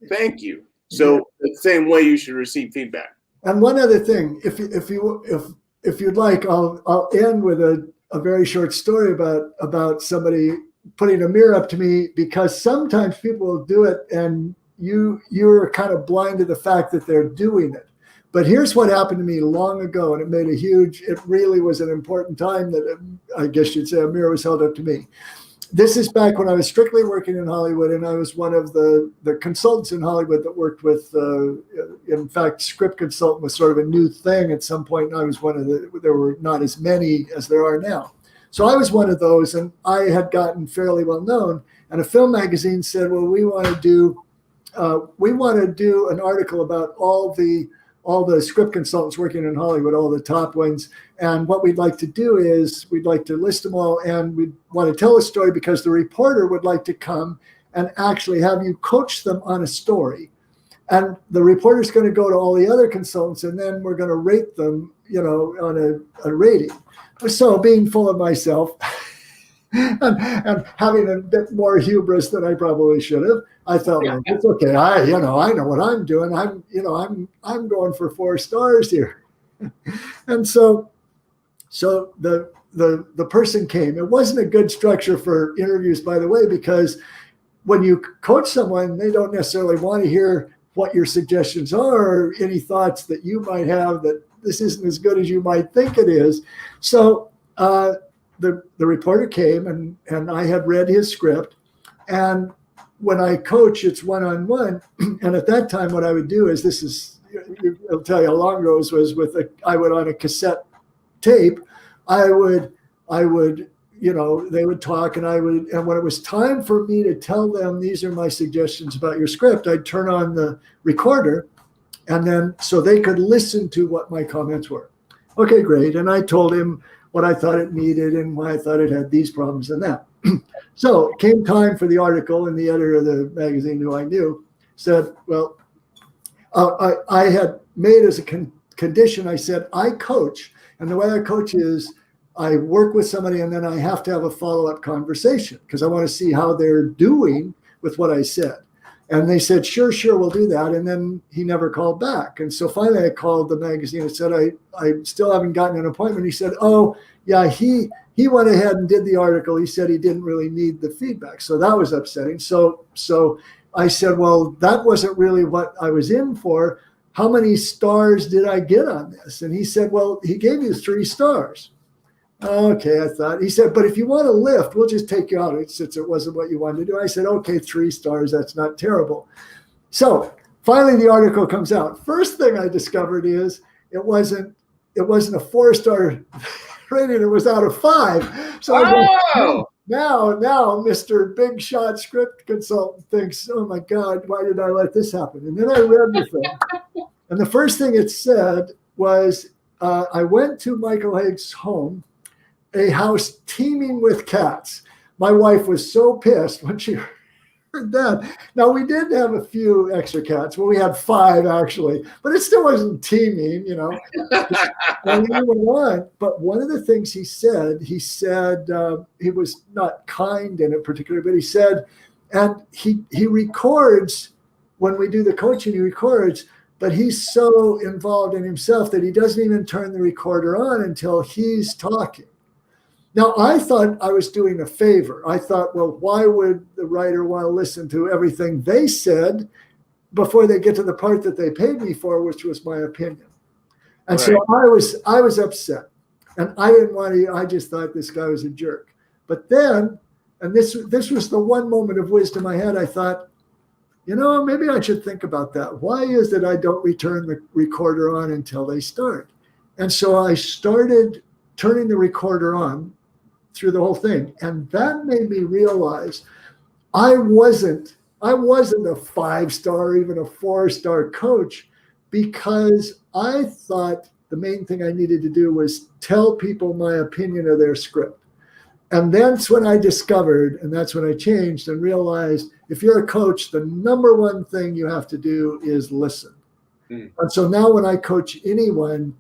Thank you. So the same way you should receive feedback. And one other thing, if you'd like, I'll end with a very short story about somebody putting a mirror up to me, because sometimes people will do it and you're kind of blind to the fact that they're doing it. But here's what happened to me long ago, and it really was an important time that I guess you'd say a mirror was held up to me. This is back when I was strictly working in Hollywood, and I was one of the consultants in Hollywood that worked with, in fact, script consultant was sort of a new thing at some point, and I was there were not as many as there are now. So I was one of those, and I had gotten fairly well known, and a film magazine said, well, we want to do an article about all the script consultants working in Hollywood, all the top ones. And what we'd like to do is we'd like to list them all, and we'd want to tell a story, because the reporter would like to come and actually have you coach them on a story. And the reporter's going to go to all the other consultants, and then we're going to rate them, on a rating. So being full of myself and having a bit more hubris than I probably should have, I felt like it's okay. I know what I'm doing. I'm going for 4 stars here. And so the person came. It wasn't a good structure for interviews, by the way, because when you coach someone, they don't necessarily want to hear what your suggestions are or any thoughts that you might have that this isn't as good as you might think it is. So the reporter came, and I had read his script. And when I coach, it's one-on-one. And at that time, what I would do is, I'll tell you how long ago it was I would on a cassette tape, I would, they would talk, and when it was time for me to tell them, these are my suggestions about your script, I'd turn on the recorder, and then so they could listen to what my comments were. Okay, great. And I told him what I thought it needed and why I thought it had these problems and that. So it came time for the article, and the editor of the magazine, who I knew, said, well, I had made as a condition, I said, I coach, and the way I coach is I work with somebody and then I have to have a follow-up conversation because I want to see how they're doing with what I said. And they said, sure, we'll do that. And then he never called back. And so finally I called the magazine and said, I still haven't gotten an appointment. He said, oh, yeah, he went ahead and did the article. He said he didn't really need the feedback. So that was upsetting. So I said, well, that wasn't really what I was in for. How many stars did I get on this? And he said, well, he gave you 3 stars. Okay, I thought. He said, but if you want to lift, we'll just take you out since it wasn't what you wanted to do. I said, okay, 3 stars. That's not terrible. So finally, the article comes out. First thing I discovered is it wasn't a 4-star rating. It was out of 5. So now Mr. Big Shot Script Consultant thinks, oh my God, why did I let this happen? And then I read the thing. And the first thing it said was, I went to Michael Hauge's home, a house teeming with cats. My wife was so pissed when she heard that. Now, we did have a few extra cats. Well, we had 5 actually, but it still wasn't teeming, you know. And he went on. But one of the things he said, he was not kind in it particularly, but he said, and he records when we do the coaching, he records, but he's so involved in himself that he doesn't even turn the recorder on until he's talking. Now, I thought I was doing a favor. I thought, well, why would the writer want to listen to everything they said before they get to the part that they paid me for, which was my opinion? And so I was upset. And I didn't want to, I just thought this guy was a jerk. But then, and this was the one moment of wisdom I had, I thought, you know, maybe I should think about that. Why is it I don't return the recorder on until they start? And so I started turning the recorder on through the whole thing. And that made me realize I wasn't a 5-star, even a 4-star coach, because I thought the main thing I needed to do was tell people my opinion of their script. And that's when I discovered, and that's when I changed and realized, if you're a coach, the number one thing you have to do is listen. And so now when I coach anyone,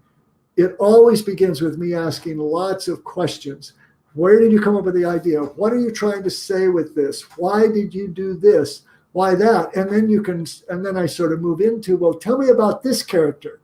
it always begins with me asking lots of questions. Where did you come up with the idea? What are you trying to say with this? Why did you do this? Why that? And then I sort of move into, well, tell me about this character.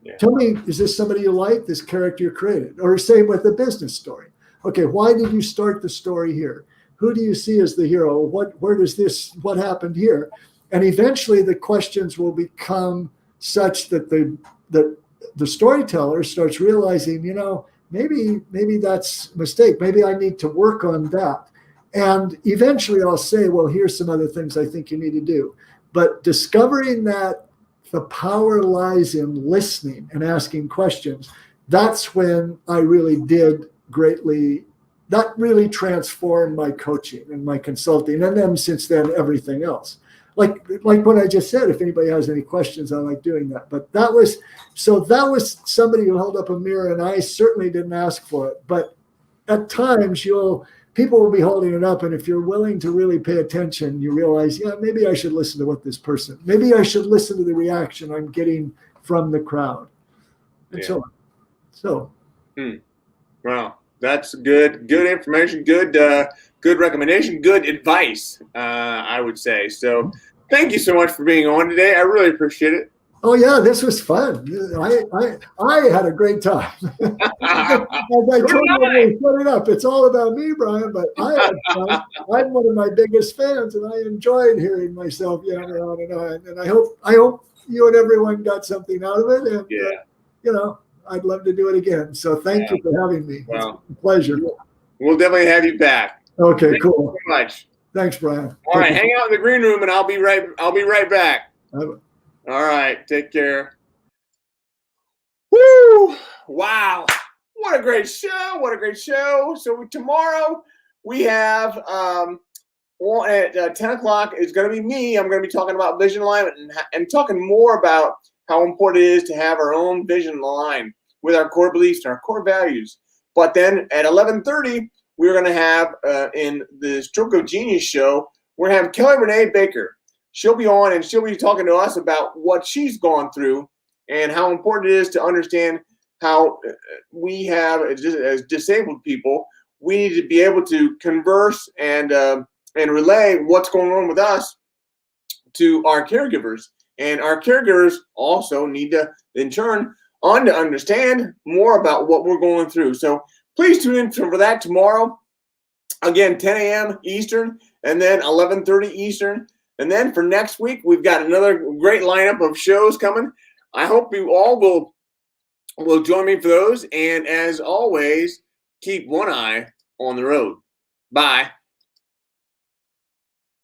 Yeah. Tell me, is this somebody you like, this character you created? Or same with the business story. Okay, why did you start the story here? Who do you see as the hero? What happened here? And eventually the questions will become such that the storyteller starts realizing, you know, maybe that's a mistake. Maybe I need to work on that. And eventually I'll say, well, here's some other things I think you need to do. But discovering that the power lies in listening and asking questions, that's when I really did greatly, that really transformed my coaching and my consulting. And then since then, everything else. Like what I just said, if anybody has any questions, I like doing that. But that was somebody who held up a mirror, and I certainly didn't ask for it. But at times people will be holding it up. And if you're willing to really pay attention, you realize, yeah, maybe I should listen to maybe I should listen to the reaction I'm getting from the crowd. And so on. So. Wow. That's good information, good recommendation, good advice, I would say. So thank you so much for being on today. I really appreciate it. Oh yeah, this was fun. I had a great time. As I told you when we put it up, it's all about me, Brian, but I had fun. I'm one of my biggest fans, and I enjoyed hearing myself yammer on and on. And I hope you and everyone got something out of it. And you know, I'd love to do it again. So thank you for having me. Well, it's a pleasure. We'll definitely have you back. Okay, Thank cool. you so much. Thanks, Brian. All right, hang out in the green room, and I'll be right back. All right, take care. Woo! Wow, what a great show! What a great show! So tomorrow we have at 10 o'clock. It's going to be me. I'm going to be talking about vision alignment and talking more about how important it is to have our own vision aligned with our core beliefs and our core values. But then at 11:30, we're going to have, in the Stroke of Genius show, we're going to have Kelly Renee Baker. She'll be on, and she'll be talking to us about what she's gone through and how important it is to understand how we have, as disabled people, we need to be able to converse and relay what's going on with us to our caregivers. And our caregivers also need to, in turn, to understand more about what we're going through. So please tune in for that tomorrow. Again, 10 a.m. Eastern, and then 11:30 Eastern. And then for next week, we've got another great lineup of shows coming. I hope you all will join me for those. And as always, keep one eye on the road. Bye.